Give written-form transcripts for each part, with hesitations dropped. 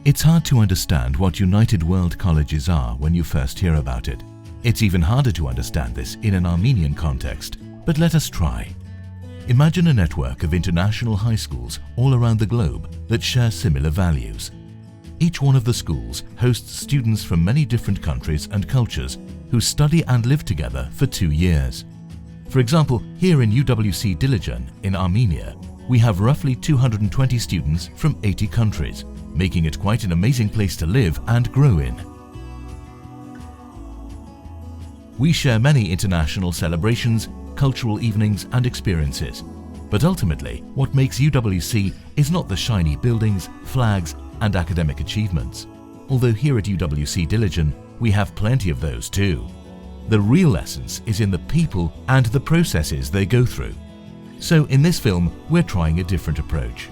It's hard to understand what United World Colleges are when you first hear about it. It's even harder to understand this in an Armenian context, but let us try. Imagine a network of international high schools all around the globe that share similar values. Each one of the schools hosts students from many different countries and cultures who study and live together for 2 years. For example, here in UWC Dilijan in Armenia, we have roughly 220 students from 80 countries, making it quite an amazing place to live and grow in. We share many international celebrations, cultural evenings and experiences. But ultimately, what makes UWC is not the shiny buildings, flags and academic achievements. Although here at UWC Dilijan, we have plenty of those too. The real essence is in the people and the processes they go through. So in this film, we're trying a different approach.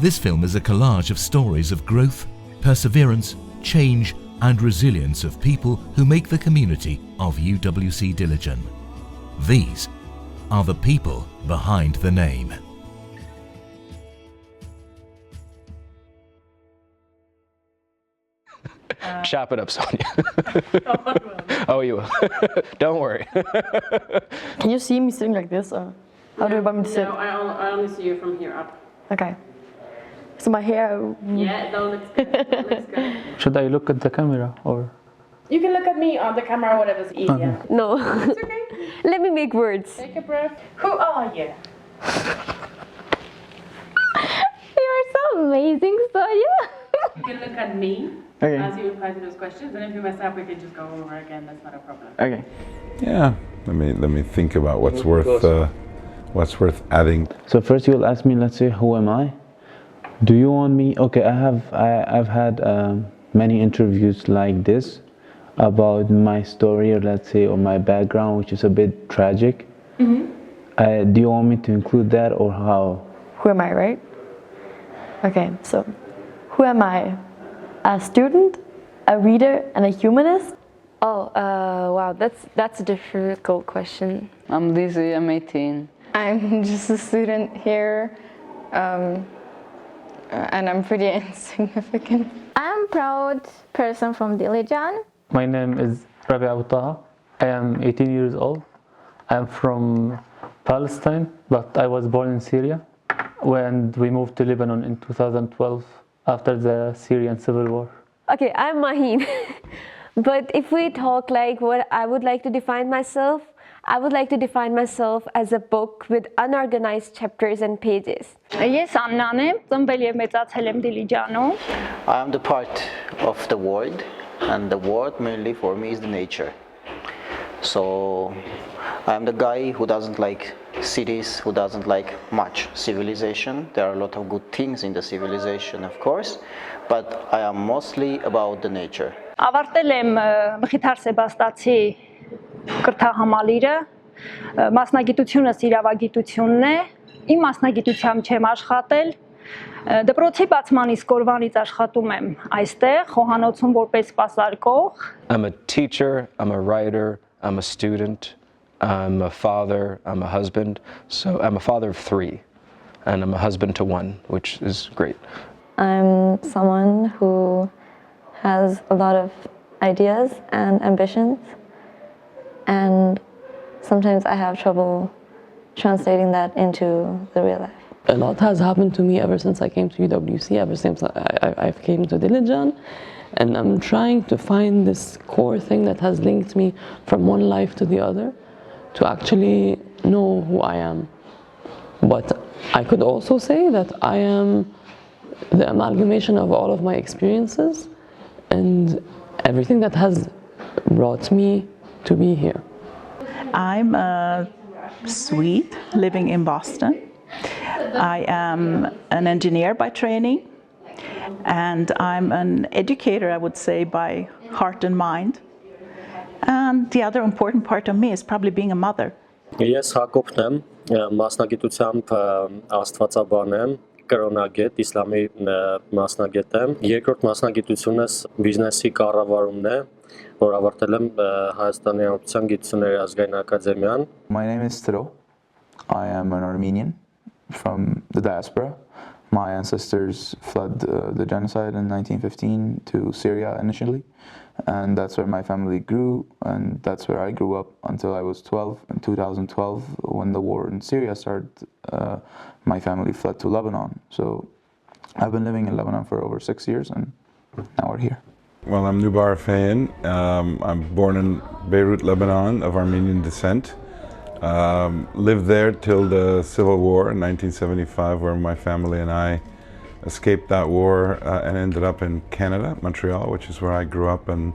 This film is a collage of stories of growth, perseverance, change and resilience of people who make the community of UWC Dilijan. These are the people behind the name. Chop it up, Sonia. Oh, you will. Don't worry. Can you see me sitting like this, or how do you want me to sit? No, I only see you from here up. Okay. So my hair... Yeah, that looks good. That looks good. Should I look at the camera or? You can look at me on the camera, whatever's easier. No. It's okay. Let me make words. Take a breath. Who are you? You're so amazing, Sonia. You can look at me as you reply to those questions, and if you mess up, we can just go over again. That's not a problem. Okay. Yeah. Let me think about what's worth adding. So first you will ask me, let's say, who am I? Do you want me? Okay, I've had many interviews like this about my story, or let's say, or my background, which is a bit tragic. Mm-hmm. Do you want me to include that, or how? Who am I, right? Okay, so who am I? A student, a reader, and a humanist? Oh, wow, that's a difficult question. I'm Lizzie, I'm 18. I'm just a student here, and I'm pretty insignificant. I'm a proud person from Dilijan. My name is Rabi Abutaha. I am 18 years old. I'm from Palestine, but I was born in Syria. When we moved to Lebanon in 2012 after the Syrian civil war. Okay, I'm Maheen. But if we talk like what I would like to define myself, I would like to define myself as a book with unorganized chapters and pages. Ես Աննան եմ, ծնվել եւ մեծացել եմ Դիլիջանում. I am the part of the world, and the world mainly for me is the nature. So I am the guy who doesn't like cities, who doesn't like much civilization. There are a lot of good things in the civilization, of course, but I am mostly about the nature. Ավարտել եմ Մխիթար Սեբաստացի կրթահամալիրը, մասնագիտությունս իրավագիտությունն է, իմ մասնագիտությամբ չեմ աշխատել, դպրոցի բացմանից կորվանից աշխատում եմ այստեղ, խոհանոցում որպես սպասարկող. I'm a teacher, I'm a writer, I'm a student, I'm a father, I'm a husband. So I'm a father of 3, and I'm a husband to 1, which is great. I'm someone who has a lot of ideas and ambitions, and sometimes I have trouble translating that into the real life. A lot has happened to me ever since I came to UWC, ever since I came to Dilijan, and I'm trying to find this core thing that has linked me from one life to the other to actually know who I am. But I could also say that I am the amalgamation of all of my experiences and everything that has brought me to be here. I'm a Swede living in Boston. I am an engineer by training, and I'm an educator, I would say, by heart and mind. And the other important part of me is probably being a mother. Ես Հակոբն եմ, մասնագիտությամբ աստվածաբան եմ, կրոնագետ, իսլամի մասնագետ եմ։ Երկրորդ մասնագիտությունս բիզնեսի կառավարումն է, որ ավարտել եմ Հայաստանի Հանրապետության Գիտությունների ազգային ակադեմիան։ My name is Tero. I am an Armenian from the diaspora. My ancestors fled the genocide in 1915 to Syria initially, and that's where my family grew, and that's where I grew up until I was 12. In 2012, when the war in Syria started, my family fled to Lebanon. So I've been living in Lebanon for over 6 years, and now we're here. Well, I'm Nubar Fayen. I'm born in Beirut, Lebanon, of Armenian descent. Lived there till the Civil War in 1975, where my family and I escaped that war and ended up in Canada, Montreal, which is where I grew up, and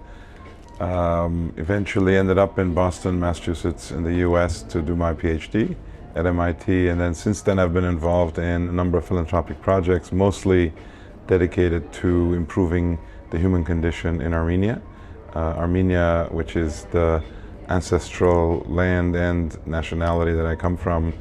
eventually ended up in Boston, Massachusetts, in the US to do my PhD at MIT. And then since then I've been involved in a number of philanthropic projects, mostly dedicated to improving the human condition in Armenia. Armenia, which is the ancestral land and nationality that I come from,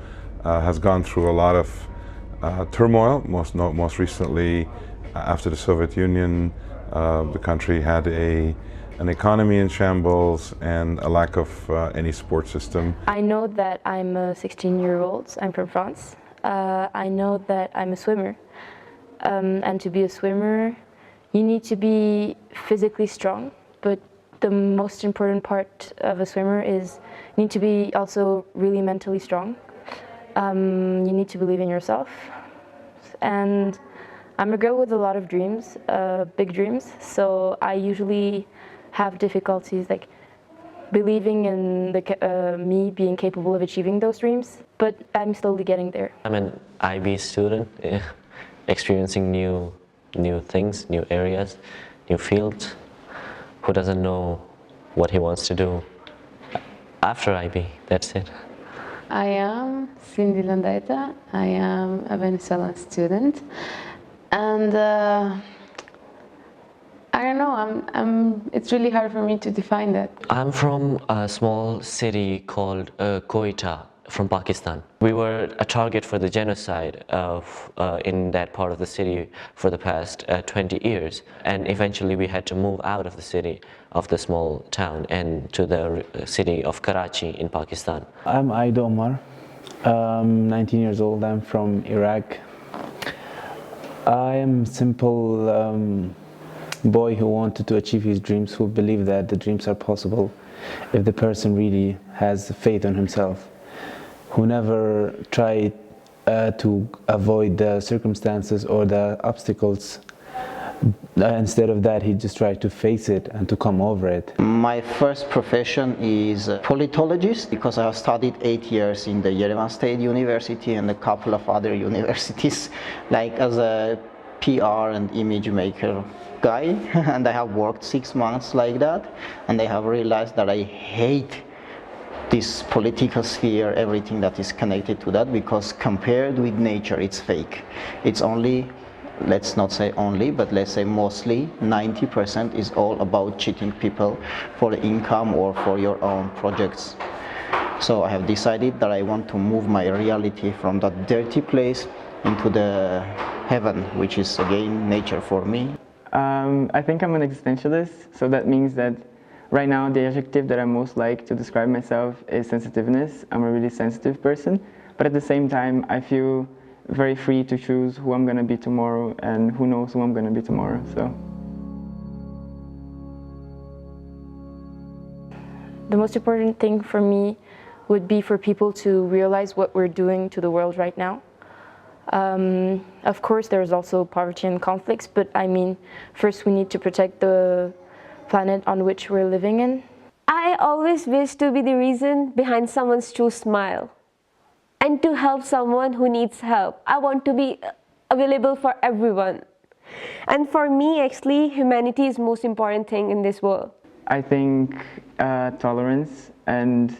has gone through a lot of turmoil. Most recently, after the Soviet Union, the country had an economy in shambles and a lack of any support system. I know that I'm a 16-year-old. I'm from France. I know that I'm a swimmer. And to be a swimmer, you need to be physically strong, but the most important part of a swimmer is you need to be also really mentally strong. You need to believe in yourself. And I'm a girl with a lot of dreams, big dreams, so I usually have difficulties like believing in me being capable of achieving those dreams, but I'm slowly getting there. I'm an IB student, experiencing new things, new areas, new fields. Who doesn't know what he wants to do after IB? That's it. I am Cindy Landaita. I am a Venezuelan student, and I don't know. It's really hard for me to define that. I'm from a small city called Quetta, from Pakistan. We were a target for the genocide in that part of the city for the past 20 years, and eventually we had to move out of the city, of the small town, and to the city of Karachi in Pakistan. I'm Aid Omar. 19 years old. I'm from Iraq. I am a simple boy who wanted to achieve his dreams, who believed that the dreams are possible if the person really has faith in himself, who never tried to avoid the circumstances or the obstacles. Instead of that, he just tried to face it and to come over it. My first profession is a politologist, because I have studied 8 years in the Yerevan State University and a couple of other universities, like as a PR and image maker guy, and I have worked 6 months like that, and I have realized that I hate this political sphere, everything that is connected to that, because compared with nature, it's fake. It's only, let's not say only, but let's say mostly 90% is all about cheating people for income or for your own projects. So I have decided that I want to move my reality from that dirty place into the heaven, which is again nature for me. I think I'm an existentialist, so that means that right now the adjective that I most like to describe myself is sensitiveness. I'm a really sensitive person, but at the same time I feel very free to choose who I'm going to be tomorrow, and who knows who I'm going to be tomorrow. So the most important thing for me would be for people to realize what we're doing to the world right now. Of course, there's also poverty and conflicts, but I mean, first we need to protect the planet on which we're living in. I always wish to be the reason behind someone's true smile, and to help someone who needs help. I want to be available for everyone. And for me, actually, humanity is the most important thing in this world. I think tolerance and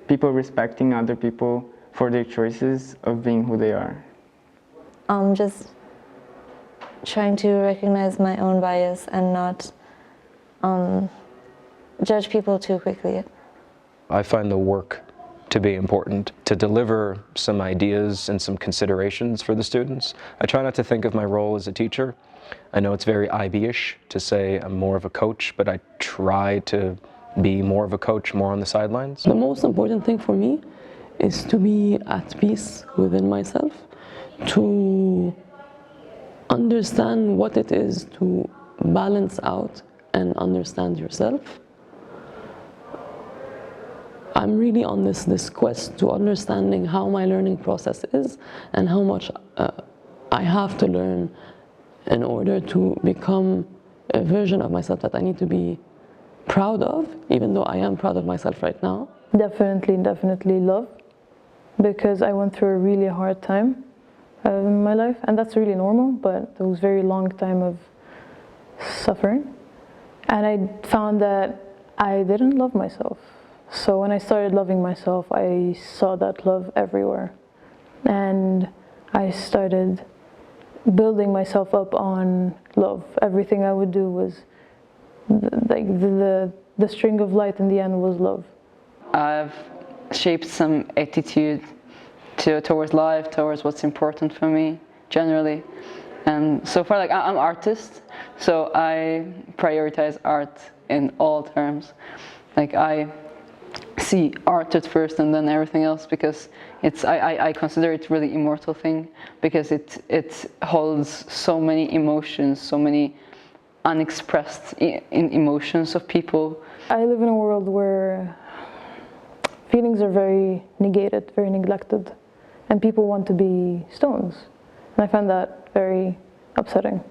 people respecting other people for their choices of being who they are. Just trying to recognize my own bias and not judge people too quickly. I find the work to be important, to deliver some ideas and some considerations for the students. I try not to think of my role as a teacher. I know it's very IB-ish to say I'm more of a coach, but I try to be more of a coach, more on the sidelines. The most important thing for me is to be at peace within myself, to understand what it is to balance out and understand yourself. I'm really on this quest to understanding how my learning process is and how much I have to learn in order to become a version of myself that I need to be proud of, even though I am proud of myself right now. Definitely love, because I went through a really hard time in my life, and that's really normal, but it was a very long time of suffering. And I found that I didn't love myself. So when I started loving myself, I saw that love everywhere. And I started building myself up on love. Everything I would do was, like, the string of light in the end was love. I've shaped some attitude towards life, towards what's important for me, generally. And so far, like, I'm an artist, so I prioritize art in all terms. Like, I see art at first and then everything else, because I consider it really immortal thing, because it holds so many emotions, so many unexpressed emotions of people. I live in a world where feelings are very negated, very neglected, and people want to be stones. And I find that very upsetting.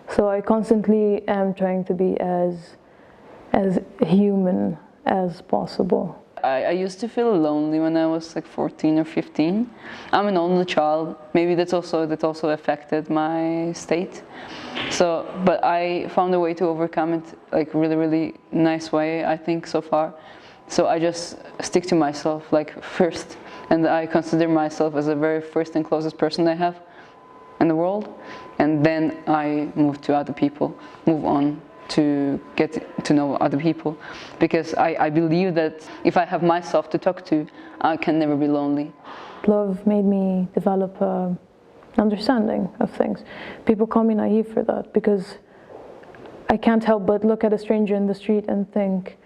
So I constantly am trying to be as human as possible. I used to feel lonely when I was like 14 or 15. I'm an only child. Maybe that also affected my state. So, but I found a way to overcome it, like really nice way, I think, so far. So I just stick to myself, like, first, and I consider myself as the very first and closest person I have in the world, and then I move to other people, move on to get to know other people, because I believe that if I have myself to talk to, I can never be lonely. Love made me develop an understanding of things. People call me naive for that, because I can't help but look at a stranger in the street and think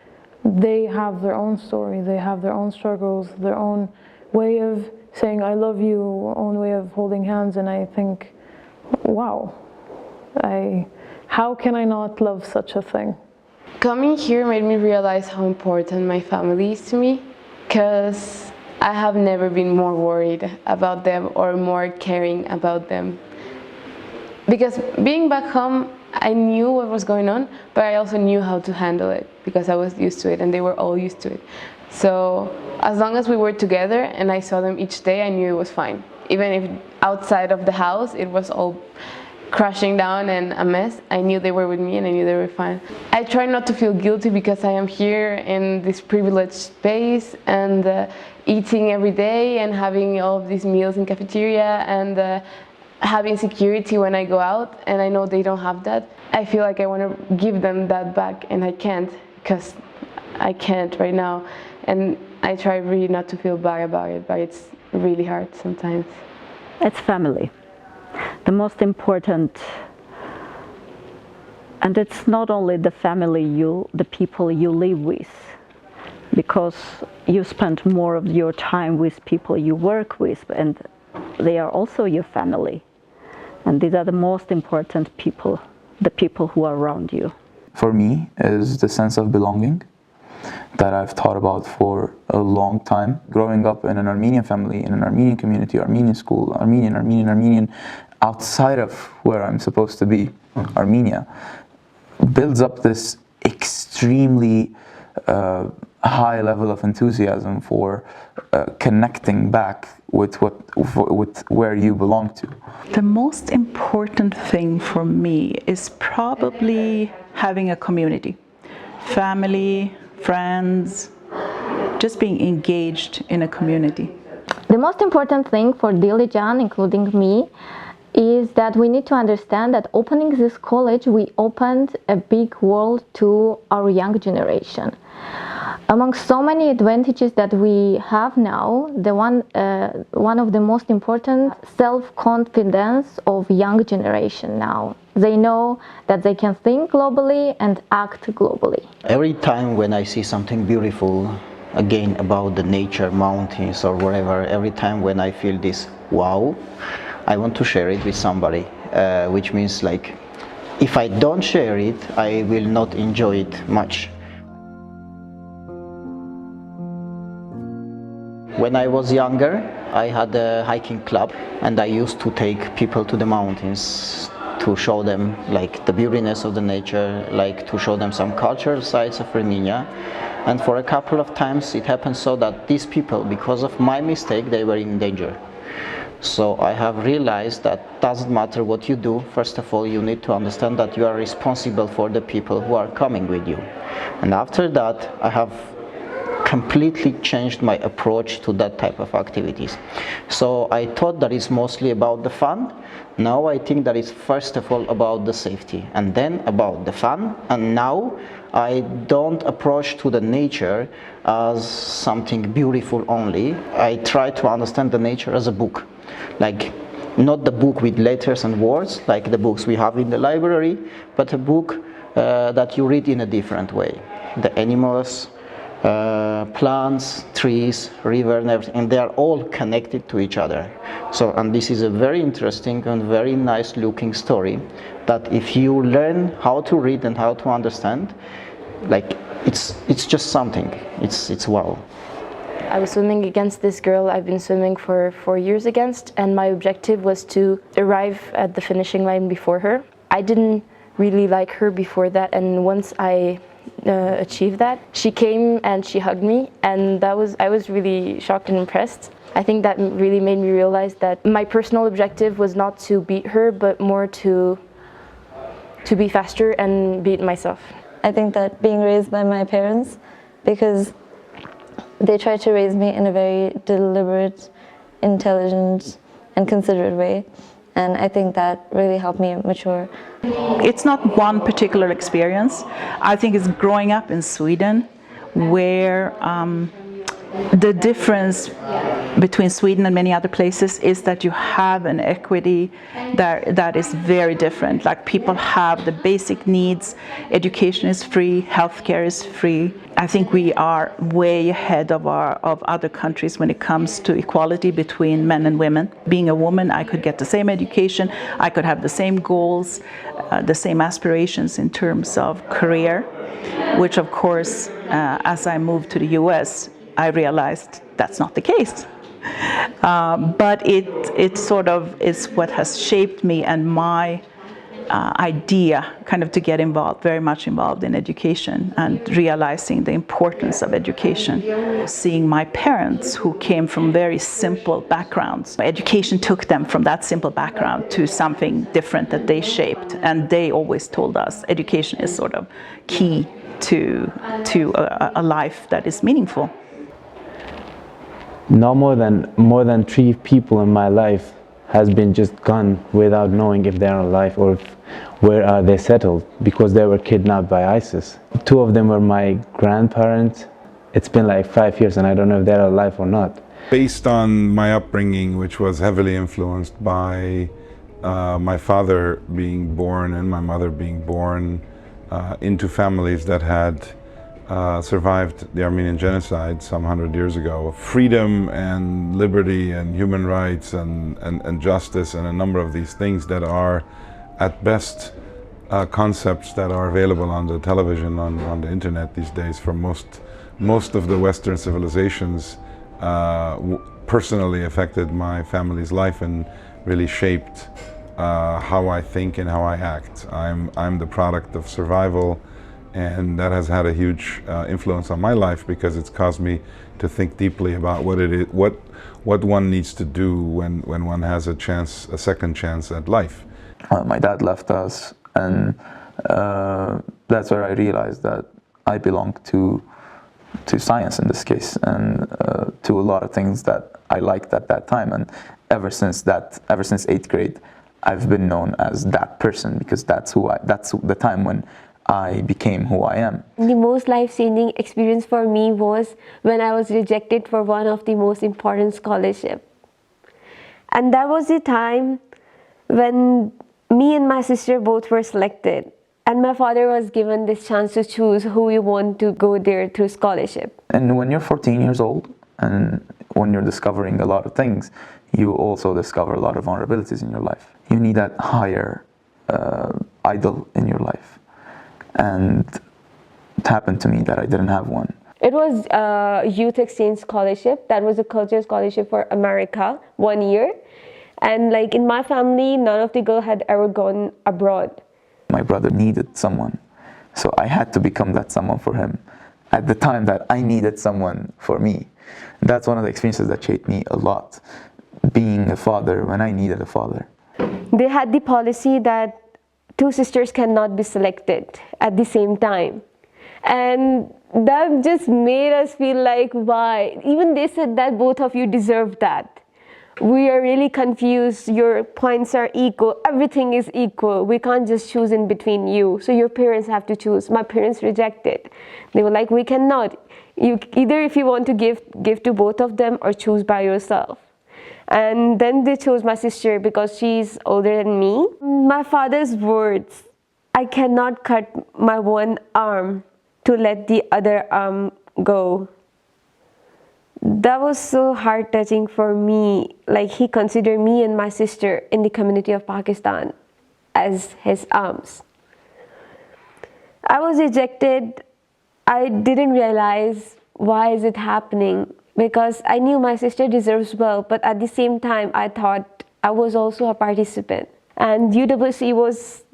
they have their own story, they have their own struggles, their own way of saying I love you, own way of holding hands, and I think, wow, how can I not love such a thing? Coming here made me realize how important my family is to me, because I have never been more worried about them or more caring about them. Because being back home, I knew what was going on, but I also knew how to handle it, because I was used to it and they were all used to it. So as long as we were together and I saw them each day, I knew it was fine. Even if outside of the house it was all crashing down and a mess, I knew they were with me and I knew they were fine. I try not to feel guilty, because I am here in this privileged space and eating every day and having all of these meals in cafeteria and having security when I go out, and I know they don't have that. I feel like I want to give them that back, and I can't, because I can't right now. And I try really not to feel bad about it, but it's really hard sometimes. It's family. The most important, and it's not only the family, the people you live with, because you spend more of your time with people you work with, and they are also your family. And these are the most important people, the people who are around you. For me, is the sense of belonging that I've thought about for a long time. Growing up in an Armenian family, in an Armenian community, Armenian school, Armenian, outside of where I'm supposed to be, Armenia, builds up this extremely high level of enthusiasm for connecting back with where you belong to. The most important thing for me is probably having a community, family, friends, just being engaged in a community. The most important thing for Dilijan, including me, is that we need to understand that opening this college, we opened a big world to our young generation. Among so many advantages that we have now, one of the most important, self-confidence of young generation now. They know that they can think globally and act globally. Every time when I see something beautiful, again about the nature, mountains or wherever, every time when I feel this wow, I want to share it with somebody. which means like if I don't share it, I will not enjoy it much. When I was younger, I had a hiking club, and I used to take people to the mountains to show them like the beautiness of the nature, like to show them some cultural sites of Armenia. And for a couple of times it happened so that these people, because of my mistake, they were in danger. So I have realized that doesn't matter what you do, first of all you need to understand that you are responsible for the people who are coming with you. And after that I have completely changed my approach to that type of activities. So I thought that it's mostly about the fun. Now I think that it's first of all about the safety, and then about the fun. And now I don't approach to the nature as something beautiful only. I try to understand the nature as a book, like not the book with letters and words like the books we have in the library, but a book that you read in a different way. The animals, plants, trees, river, and everything, and they are all connected to each other. So, and this is a very interesting and very nice looking story that if you learn how to read and how to understand, like it's just something. It's wow. I was swimming against this girl I've been swimming for 4 years against, and my objective was to arrive at the finishing line before her. I didn't really like her before that, and once I achieved that, she came and she hugged me, and I was really shocked and impressed. I think that really made me realize that my personal objective was not to beat her, but more to be faster and beat myself. I think that being raised by my parents, because they tried to raise me in a very deliberate, intelligent, and considerate way, and I think that really helped me mature. It's not one particular experience. I think it's growing up in Sweden, where the difference between Sweden and many other places is that you have an equity that is very different. Like people have the basic needs, education is free, healthcare is free. I think we are way ahead of other countries when it comes to equality between men and women. Being a woman, I could get the same education, I could have the same goals, the same aspirations in terms of career, which of course, as I moved to the US, I realized that's not the case. But it sort of is what has shaped me and my idea kind of to get involved, very much involved in education and realizing the importance of education. Seeing my parents who came from very simple backgrounds, education took them from that simple background to something different that they shaped, and they always told us education is sort of key to a life that is meaningful. No more than 3 people in my life has been just gone without knowing if they're alive or where are they settled, because they were kidnapped by ISIS. 2 of them were my grandparents. It's been like 5 years and I don't know if they're alive or not. Based on my upbringing, which was heavily influenced by my father being born and my mother being born into families that had survived the Armenian genocide some 100 years ago. Freedom and liberty and human rights and justice and a number of these things that are at best concepts that are available on the television, on the internet these days from most of the Western civilizations, personally affected my family's life and really shaped how I think and how I act. I'm the product of survival, and that has had a huge influence on my life because it's caused me to think deeply about what it is, what one needs to do when one has a second chance at life. My dad left us, and that's where I realized that I belong to science in this case, and to a lot of things that I liked at that time. And ever since 8th grade, I've been known as that person, because that's the time when I became who I am. The most life-changing experience for me was when I was rejected for one of the most important scholarships. And that was the time when me and my sister both were selected. And my father was given this chance to choose who we want to go there through scholarship. And when you're 14 years old, and when you're discovering a lot of things, you also discover a lot of vulnerabilities in your life. you need that higher idol in your life. And it happened to me that I didn't have one. It was a youth exchange scholarship. That was a culture scholarship for America, 1 year. And like in my family, none of the girls had ever gone abroad. My brother needed someone, so I had to become that someone for him at the time that I needed someone for me. That's one of the experiences that shaped me a lot, being a father when I needed a father. They had the policy that 2 sisters cannot be selected at the same time. And that just made us feel like, why? Even they said that both of you deserve that. We are really confused. Your points are equal. Everything is equal. We can't just choose in between you. So your parents have to choose. My parents rejected. They were like, we cannot. You either if you want to give to both of them or choose by yourself. And then they chose my sister because she's older than me. My father's words, I cannot cut my one arm to let the other arm go. That was so heart-touching for me. Like, he considered me and my sister in the community of Pakistan as his arms. I was rejected. I didn't realize why is it happening, because I knew my sister deserves well, but at the same time I thought I was also a participant. And UWC was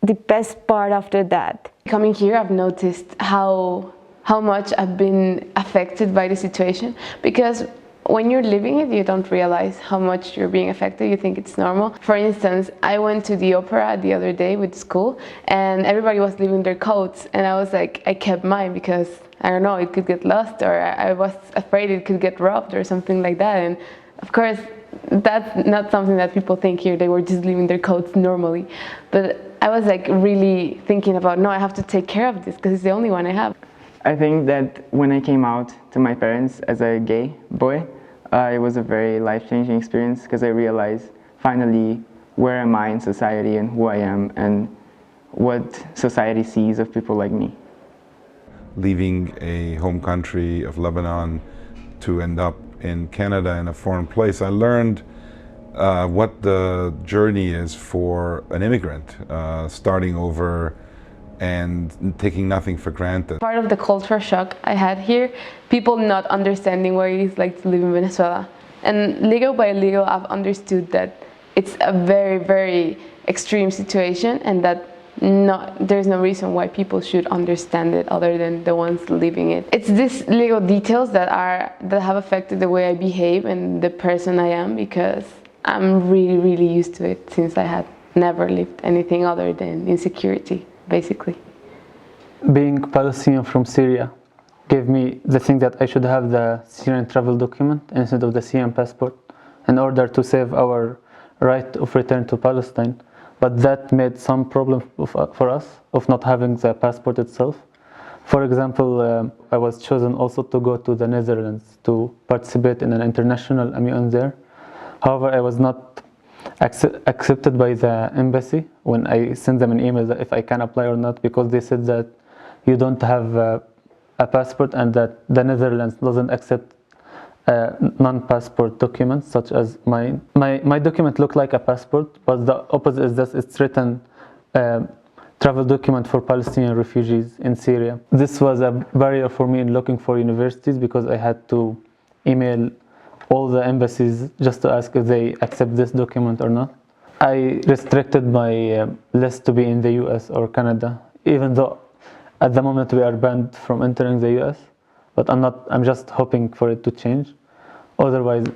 the best part after that. Coming here, I've noticed how much I've been affected by the situation, because when you're living it, you don't realize how much you're being affected. You think it's normal. For instance, I went to the opera the other day with school and everybody was leaving their coats, and I was like, I kept mine because I don't know, it could get lost, or I was afraid it could get robbed or something like that. And of course, that's not something that people think here. They were just leaving their coats normally. But I was like really thinking about, no, I have to take care of this because it's the only one I have. I think that when I came out to my parents as a gay boy, it was a very life-changing experience, because I realized finally where am I in society and who I am and what society sees of people like me. Leaving a home country of Lebanon to end up in Canada in a foreign place, I learned what the journey is for an immigrant, starting over and taking nothing for granted. Part of the culture shock I had here, people not understanding what it is like to live in Venezuela. And little by little, I've understood that it's a very, very extreme situation, and that there's no reason why people should understand it other than the ones living it. It's these little details that have affected the way I behave and the person I am, because I'm really, really used to it since I had never lived anything other than insecurity, basically. Being Palestinian from Syria gave me the thing that I should have the Syrian travel document instead of the Syrian passport in order to save our right of return to Palestine. But that made some problem for us of not having the passport itself. For example, I was chosen also to go to the Netherlands to participate in an international MUN there. However, I was not accepted by the embassy when I sent them an email that if I can apply or not, because they said that you don't have a passport and that the Netherlands doesn't accept non-passport documents such as mine. My document looked like a passport, but the opposite is that it's written travel document for Palestinian refugees in Syria. This was a barrier for me in looking for universities, because I had to email all the embassies just to ask if they accept this document or not. I restricted my list to be in the US or Canada, even though at the moment we are banned from entering the US, but I'm just hoping for it to change. Otherwise,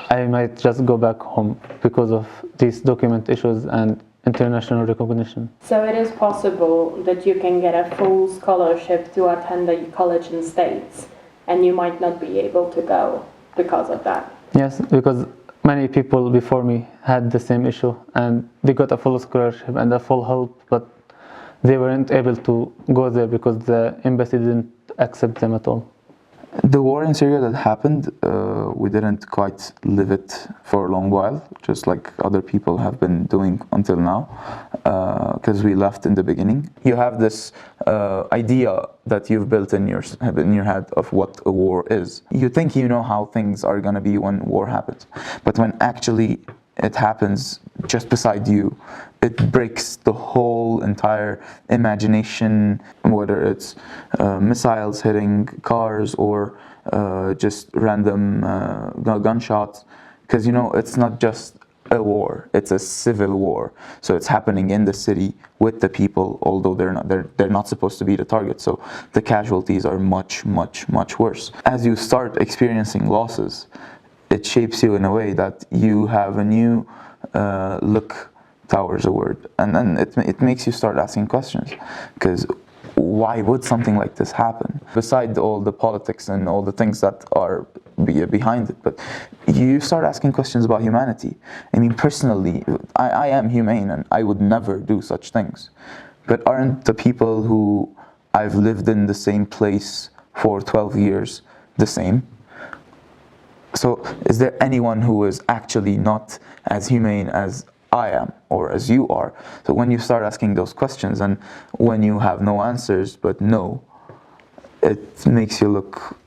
I might just go back home because of these document issues and international recognition. So it is possible that you can get a full scholarship to attend a college in States, and you might not be able to go because of that. Yes, because many people before me had the same issue and they got a full scholarship and a full help, but they weren't able to go there because the embassy didn't accept them at all. The war in Syria that happened, we didn't quite live it for a long while, just like other people have been doing until now, because we left in the beginning. You have this idea that you've built in your head of what a war is. You think you know how things are going to be when war happens, but when actually it happens just beside you, it breaks the whole entire imagination, whether it's missiles hitting cars or just random gunshots, because you know it's not just a war, it's a civil war. So it's happening in the city with the people, although they're not supposed to be the target. So the casualties are much worse. As you start experiencing losses, it shapes you in a way that you have a new look towards the word, and then it makes you start asking questions, because why would something like this happen? Beside all the politics and all the things that are behind it, but you start asking questions about humanity. I mean, personally, I am humane and I would never do such things. But aren't the people who I've lived in the same place for 12 years the same? So is there anyone who is actually not as humane as I am or as you are? So when you start asking those questions and when you have no answers but no, it makes you look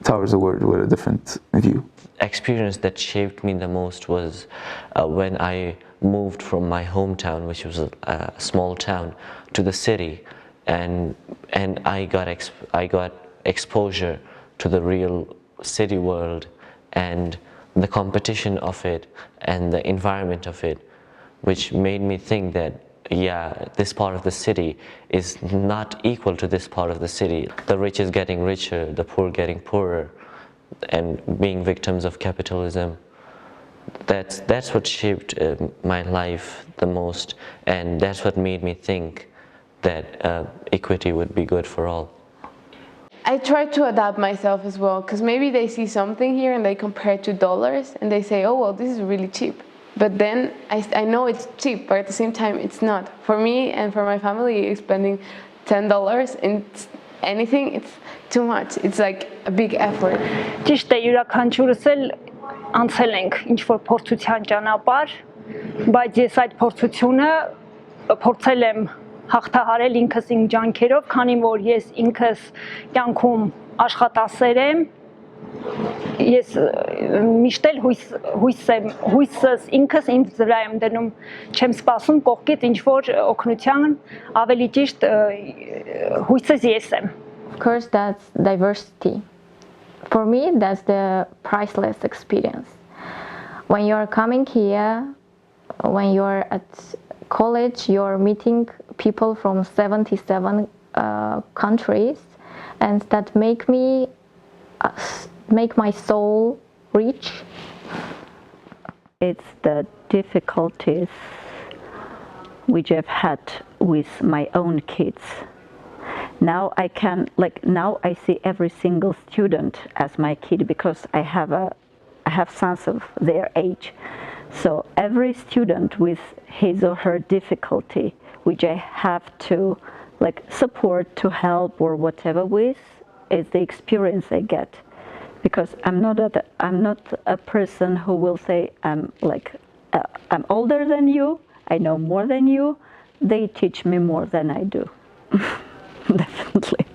towards the world with a different view. Experience that shaped me the most was when I moved from my hometown, which was a small town, to the city, and I got exposure to the real city world and the competition of it and the environment of it, which made me think that, yeah, this part of the city is not equal to this part of the city. The rich is getting richer, the poor getting poorer, and being victims of capitalism. That's what shaped my life the most, and that's what made me think that equity would be good for all. I try to adapt myself as well, because maybe they see something here and they compare it to dollars and they say, oh, well, this is really cheap. But then I know it's cheap, but at the same time, it's not. For me and for my family, spending $10 in anything, it's too much. It's like a big effort. Ճիշտ է, յուրաքանչյուրս էլ անցել ենք ինչ-որ փորձության ճանապարհ, բայց ես այդ փորձությունը փորձել եմ հաղթահարել ինքս իմ ջանքերով, քանի որ ես ինքս կյանքում աշխատասեր եմ, ես միշտ էլ հույսս ինքս ինձ վրա եմ դնում, չեմ սպասում կողքից ինչ-որ օգնության, ավելի ճիշտ հույսս ես եմ. Of course, that's diversity. For me, that's the priceless experience. When you're coming here, when you're at college, you're meeting people from 77 countries, and that make my soul rich. It's the difficulties which I've had with my own kids. Now now I see every single student as my kid, because I have sons of their age. So every student with his or her difficulty, which I have to support, to help or whatever with, is the experience I get. Because I'm not a person who will say I'm older than you, I know more than you. They teach me more than I do. Definitely.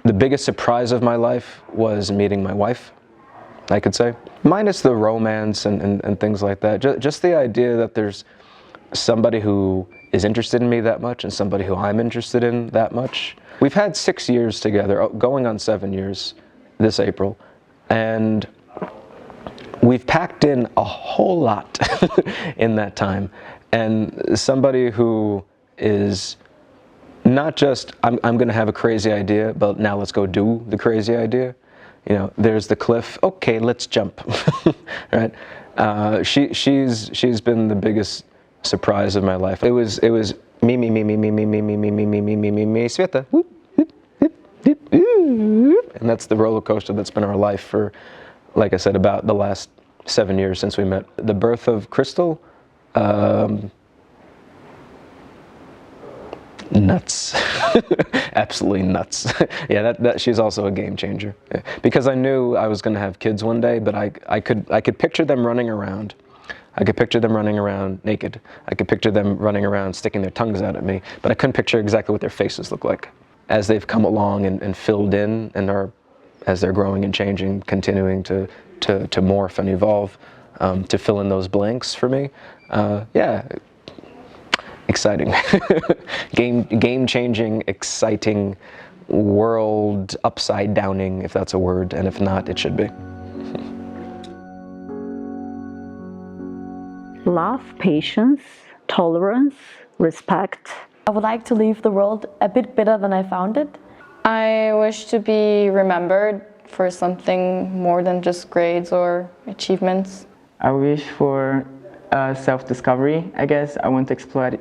The biggest surprise of my life was meeting my wife, I could say. Minus the romance and things like that. Just the idea that there's somebody who is interested in me that much and somebody who I'm interested in that much. We've had 6 years together, going on 7 years this April, and we've packed in a whole lot in that time. And somebody who is not just, I'm going to have a crazy idea, but now let's go do the crazy idea. You know, there's the cliff. Okay, let's jump. Right? She's been the biggest surprise of my life. It was me, Sveta. And that's the roller coaster that's been our life for, like I said, about the last 7 years since we met. The birth of Crystal, nuts. Absolutely nuts. Yeah, that she's also a game changer. Yeah. Because I knew I was going to have kids one day, but I could picture them running around. I could picture them running around naked. I could picture them running around sticking their tongues out at me, but I couldn't picture exactly what their faces look like. As they've come along and filled in and as they're growing and changing, continuing to morph and evolve, to fill in those blanks for me. Yeah, exciting. Game-changing, exciting, world upside-downing, if that's a word, and if not, it should be. Love, patience, tolerance, respect. I would like to leave the world a bit better than I found it. I wish to be remembered for something more than just grades or achievements. I wish for self-discovery, I guess. I want to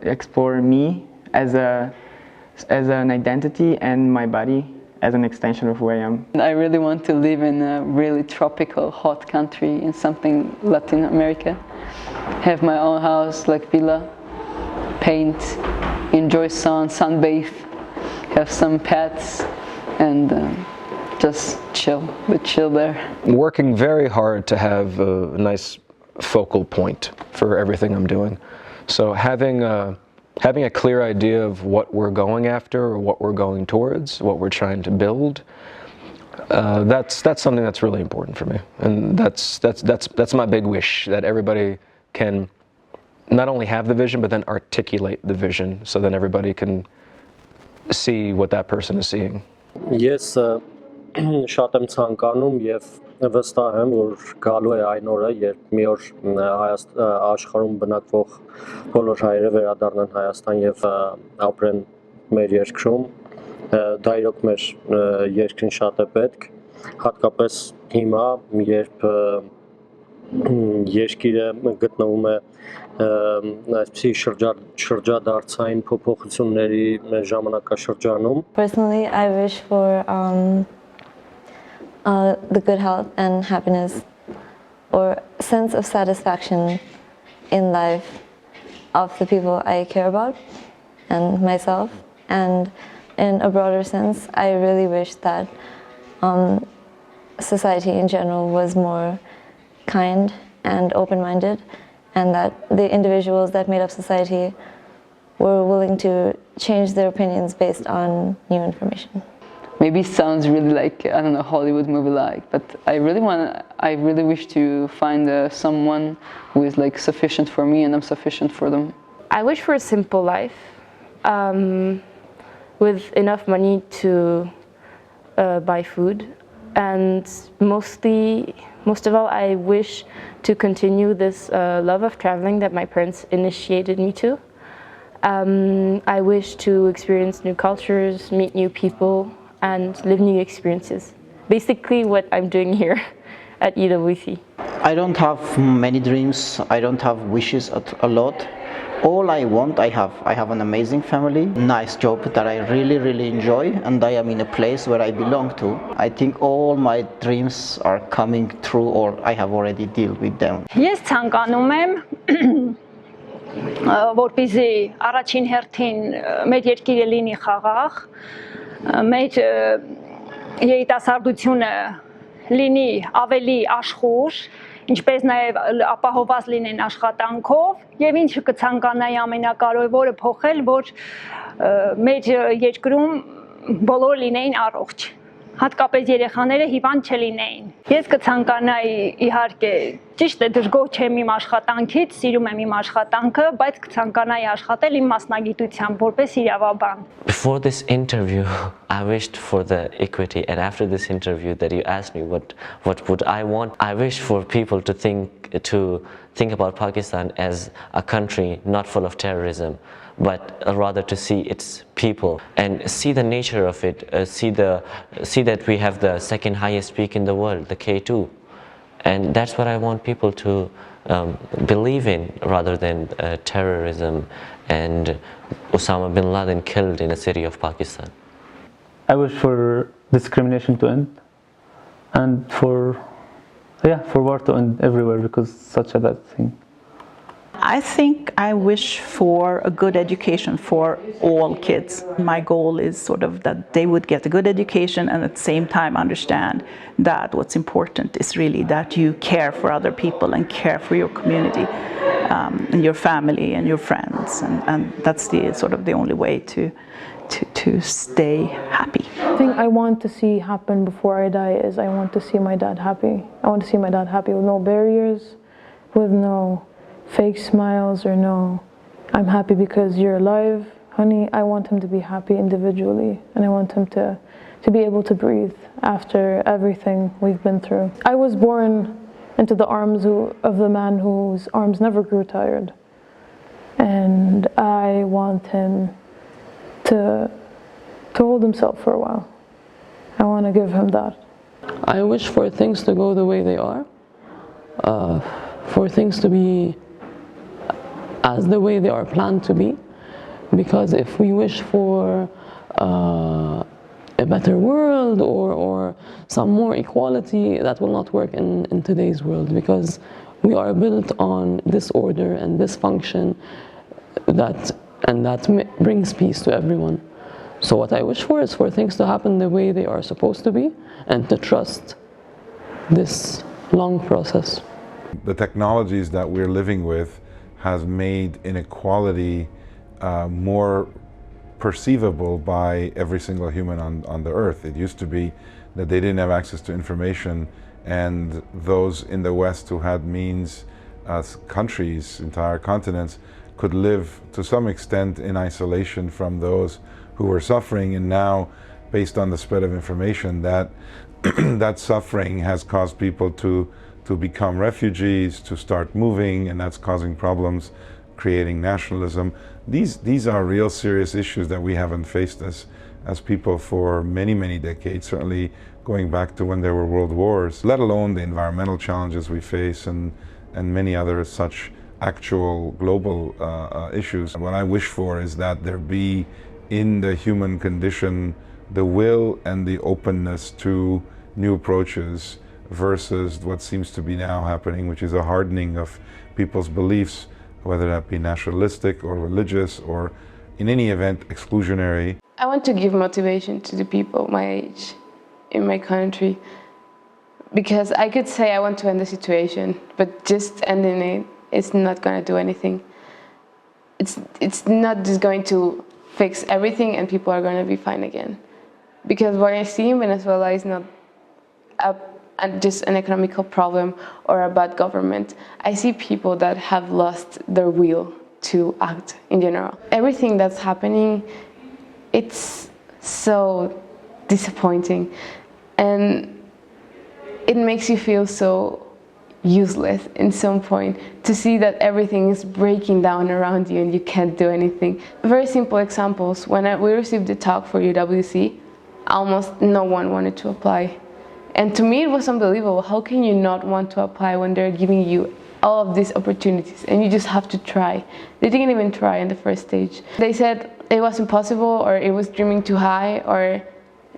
explore me as an identity and my body as an extension of who I am. I really want to live in a really tropical, hot country, in something Latin America. Have my own house, like villa, paint, enjoy sunbathe, have some pets, and just chill there. Working very hard to have a nice focal point for everything I'm doing. So having a clear idea of what we're going after or what we're going towards, what we're trying to build, that's something that's really important for me. And that's my big wish, that everybody can not only have the vision, but then articulate the vision so that everybody can see what that person is seeing. Ես շատ եմ ցանկանում եւ վստահ եմ, որ գալու է այն օրը, երբ մի օր աշխարհում բնակվող բոլոր հայերը վերադառնան Հայաստան եւ ապրեն մեր երկրում։ Դա իրոք մեր երկրին շատ է պետք, հատկապես հիմա, երբ երկիրը գտնվում է այսպիսի շրջադարձային փոփոխությունների ժամանակաշրջանում։ Personally, I wish for the good health and happiness or sense of satisfaction in life of the people I care about and myself. And in a broader sense, I really wish that society in general was more kind and open-minded, and that the individuals that made up society were willing to change their opinions based on new information. Maybe it sounds really like, I don't know, Hollywood movie like, but I really wish to find someone who is like sufficient for me and I'm sufficient for them. I wish for a simple life with enough money to buy food, and most of all, I wish to continue this love of traveling that my parents initiated me to. I wish to experience new cultures, meet new people, and live new experiences. Basically what I'm doing here at UWC. I don't have many dreams, I don't have wishes a lot. All I want, I have an amazing family, nice job that I really enjoy, and I am in a place where I belong to. I think all my dreams are coming true, or I have already dealt with them. Ես ցանկանում եմ որպեսզի առաջին հերթին մեր երկիրը լինի խաղաղ, մեր երիտասարդությունը լինի ավելի աշխուժ, ինչպես նաև ապահովված լինեն աշխատանքով, եւ ինչը կցանկանայի ամենակարևորը փոխել, որ մեր երկրում բոլոր լինեին առողջ, հատկապես երեխաները հիվանդ չլինեին։ Ես կցանկանայի իհարկե, ճիշտ է, դժգոհ չեմ իմ աշխատանքից, սիրում եմ իմ աշխատանքը, բայց կցանկանայի աշխատել իմ մասնագիտությամբ որպես իրավաբան։ Before this interview, I wished for the equity, and after this interview that you asked me what would I want, I wish for people to think about Pakistan as a country not full of terrorism, but rather to see its people and see the nature of it, see that we have the second highest peak in the world, the K2, and that's what I want people to believe in, rather than terrorism and Osama bin Laden killed in a city of Pakistan. I wish for discrimination to end, and for war to end everywhere, because it's such a bad thing. I think I wish for a good education for all kids. My goal is sort of that they would get a good education and at the same time understand that what's important is really that you care for other people and care for your community and your family and your friends, and that's the sort of the only way to stay happy. The thing I want to see happen before I die is I want to see my dad happy. I want to see my dad happy with no barriers, with no fake smiles or no, I'm happy because you're alive, honey. I want him to be happy individually, and I want him to be able to breathe after everything we've been through. I was born into the arms of the man whose arms never grew tired. And I want him to hold himself for a while. I want to give him that. I wish for things to go the way they are, for things to be as the way they are planned to be, because if we wish for a better world or some more equality, that will not work in today's world, because we are built on disorder and dysfunction that brings peace to everyone. So what I wish for is for things to happen the way they are supposed to be, and to trust this long process. The technologies that we're living with has made inequality more perceivable by every single human on the earth. It used to be that they didn't have access to information, and those in the West who had means, countries, entire continents, could live to some extent in isolation from those who were suffering. And now, based on the spread of information, that that suffering has caused people to become refugees, to start moving, and that's causing problems, creating nationalism. These are real serious issues that we haven't faced as people for many, many decades, certainly going back to when there were world wars, let alone the environmental challenges we face and many other such actual global issues. What I wish for is that there be in the human condition the will and the openness to new approaches versus what seems to be now happening, which is a hardening of people's beliefs, whether that be nationalistic or religious or in any event exclusionary. I want to give motivation to the people my age in my country, because I could say I want to end the situation, but just ending it is not going to do anything. It's not just going to fix everything and people are going to be fine again. Because what I see in Venezuela is not just an economical problem or a bad government. I see people that have lost their will to act in general. Everything that's happening, it's so disappointing, and it makes you feel so useless in some point to see that everything is breaking down around you and you can't do anything. Very simple examples. When we received the talk for UWC, almost no one wanted to apply. And to me it was unbelievable. How can you not want to apply when they're giving you all of these opportunities and you just have to try? They didn't even try in the first stage. They said it was impossible, or it was dreaming too high, or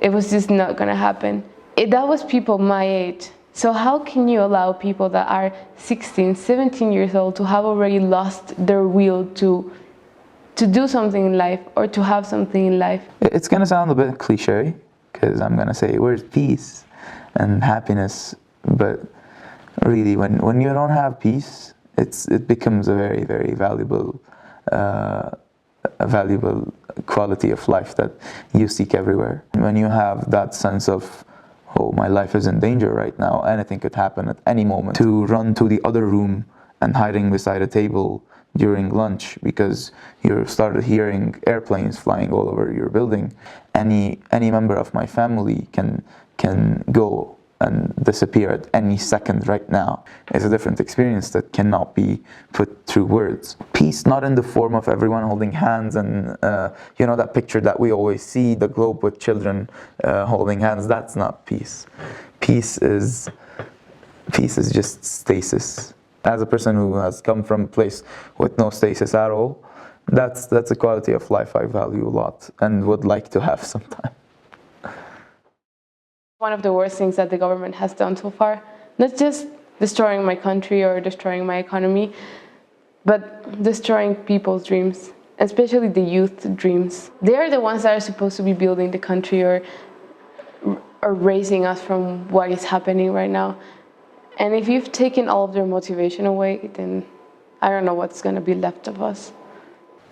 it was just not gonna happen. That was people my age. So how can you allow people that are 16, 17 years old to have already lost their will to do something in life or to have something in life? It's going to sound a bit cliche, because I'm going to say, where's peace and happiness? But really, when you don't have peace, it becomes a very, very valuable quality of life that you seek everywhere. When you have that sense of, oh, my life is in danger right now, anything could happen at any moment, to run to the other room and hiding beside a table during lunch because you started hearing airplanes flying all over your building. Any member of my family can go and disappear at any second right now. It's a different experience that cannot be put through words. Peace not in the form of everyone holding hands and you know, that picture that we always see, the globe with children holding hands. That's not peace. Peace is just stasis. As a person who has come from a place with no stasis at all, that's a quality of life I value a lot and would like to have sometime. One of the worst things that the government has done so far, not just destroying my country or destroying my economy, but destroying people's dreams, especially the youth dreams. They are the ones that are supposed to be building the country or raising us from what is happening right now. And if you've taken all of their motivation away, then I don't know what's going to be left of us.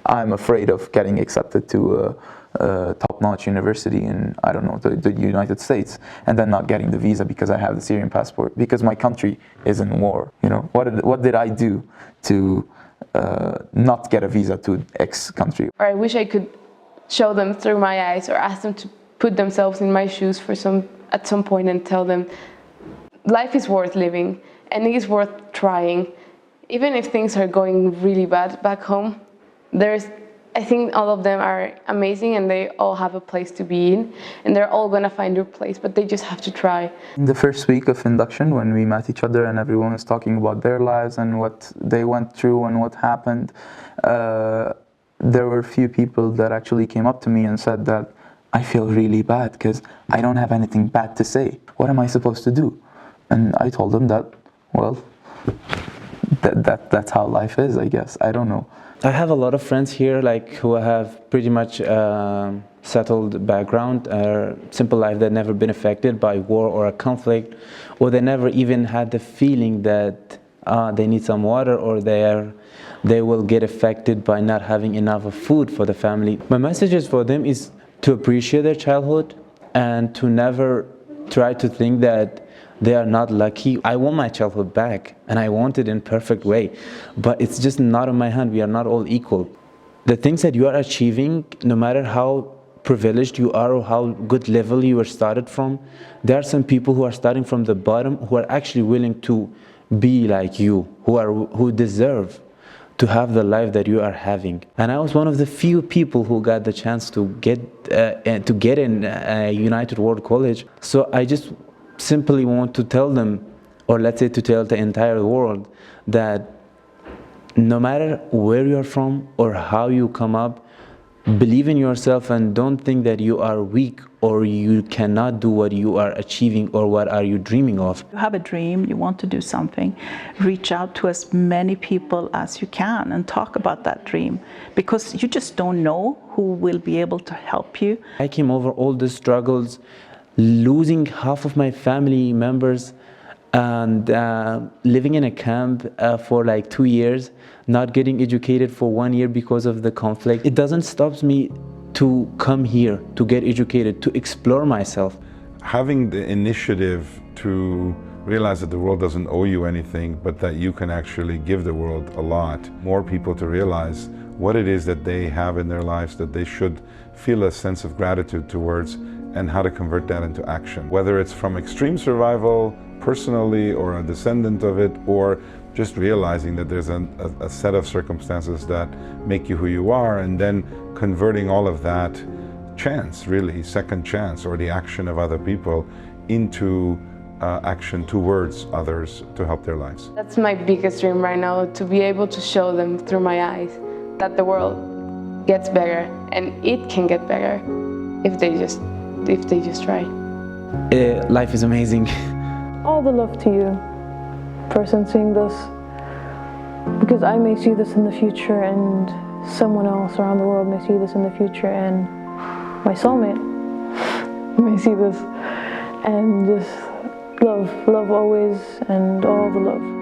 I'm afraid of getting accepted to a top-notch university in, I don't know, the United States, and then not getting the visa because I have the Syrian passport, because my country is in war. You know, what did I do to not get a visa to X country? Or I wish I could show them through my eyes, or ask them to put themselves in my shoes at some point and tell them life is worth living and it is worth trying. Even if things are going really bad back home, I think all of them are amazing and they all have a place to be in, and they're all gonna find their place, but they just have to try. In the first week of induction, when we met each other and everyone was talking about their lives and what they went through and what happened, there were a few people that actually came up to me and said that I feel really bad because I don't have anything bad to say. What am I supposed to do? And I told them that, well, that's how life is, I guess. I don't know. I have a lot of friends here who have pretty much settled background, simple life that never been affected by war or a conflict, or they never even had the feeling that they need some water, or they will get affected by not having enough of food for the family. My message for them is to appreciate their childhood and to never try to think that they are not lucky. I want my childhood back, and I want it in perfect way, but it's just not in my hand. We are not all equal. The things that you are achieving, no matter how privileged you are or how good level you were started from, there are some people who are starting from the bottom who are actually willing to be like you, who deserve to have the life that you are having. And I was one of the few people who got the chance to get in United World College. So I just simply want to tell them, or let's say to tell the entire world, that no matter where you're from or how you come up, believe in yourself and don't think that you are weak or you cannot do what you are achieving or what are you dreaming of. You have a dream, you want to do something, reach out to as many people as you can and talk about that dream, because you just don't know who will be able to help you. I came over all the struggles, losing half of my family members and living in a camp for like 2 years, not getting educated for 1 year because of the conflict. It doesn't stop me to come here, to get educated, to explore myself. Having the initiative to realize that the world doesn't owe you anything, but that you can actually give the world a lot. More people to realize what it is that they have in their lives that they should feel a sense of gratitude towards, and how to convert that into action. Whether it's from extreme survival, personally, or a descendant of it, or just realizing that there's a set of circumstances that make you who you are, and then converting all of that chance, really, second chance, or the action of other people into action towards others to help their lives. That's my biggest dream right now, to be able to show them through my eyes that the world gets better, and it can get better if they just try. Life is amazing. All the love to you, person seeing this, because I may see this in the future, and someone else around the world may see this in the future, and my soulmate may see this, and just love always, and all the love.